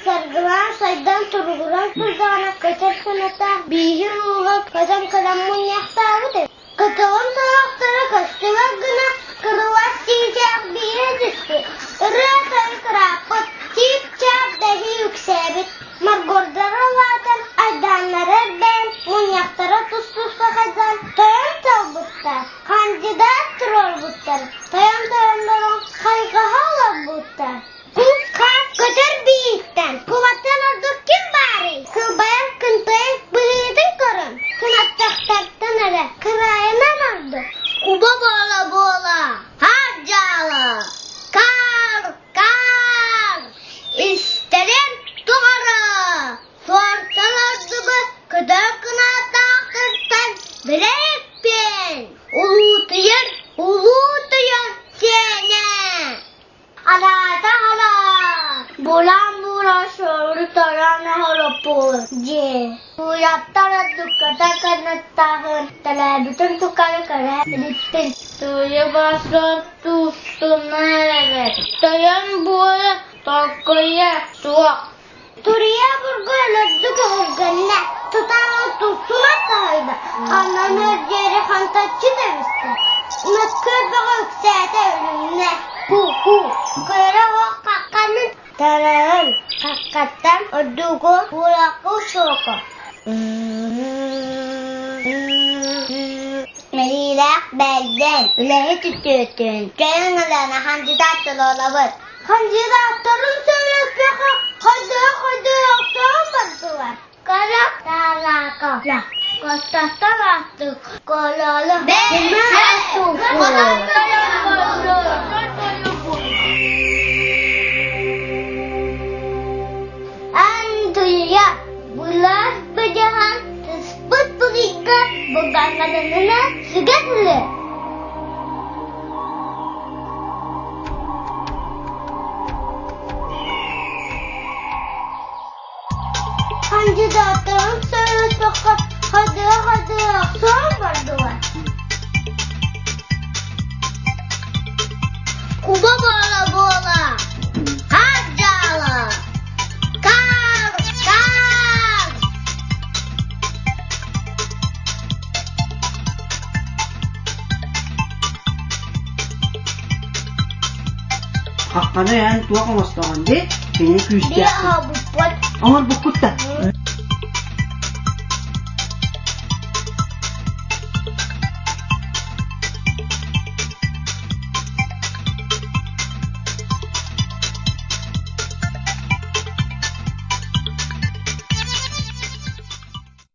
Sargılan saydan turgulan tuzağına kaçar sanata bihir uğup kazan kalan munyaktağı Katalon taraftarı kaçtılar gına kırılas çiğcak bire düştü. Irıtayı kırapıt çiğ çap dahi yükselbit. Margordara vatan aydanlara ben munyaktara tuzsuzsa kazan. Toyan talbuttar, kandidat turolbuttar. Toyan toyandaron kaygıhalar buttar. Kuz kalp götür büyükten. Kuvatan olduk kim bari? Kılbayan kıntayı bıyıdın korun. Kınattaktartan ara kırayanan oldu. Kuba bola harcalı. Kar. İsterim doğru. Sortan ordumu kadar kınattaktartan bilek ben. Uluğutuyur seni. Alada hala. Bulan soru taran harapu. Je. Puyaptara dukkata kanatahın. Tala bütün tukar kara. Littin. Tuya basa tuttunar. Tayan boya takaya suak. Turiya burgayla dukkağırgınla. Tutan tutsuna kahayda. Ananır yeri hantatçı demişti. Mökkүörдэрэ ölümüne. Kıra o kakanın tarağın. Kakatan ödüğü burakı şoku. Melilak belden. Ülehi tütütün. Gelin alana kandidatlı olabilir. Kandidatların söyleşmeki hadi yoktan baktılar. Karak taraka. Kostastan attık. Kolalı. Antuya. Bulas bejahan. Tersebut berika. Bukan kadang-kadang segatule. Kandidatların söyleşmeki hadi yoktan baktılar. Kuba bola harcalı. Kar. Hakkana yani tuğa kamastan de beni küste. Dia habupot. Amar bukutta.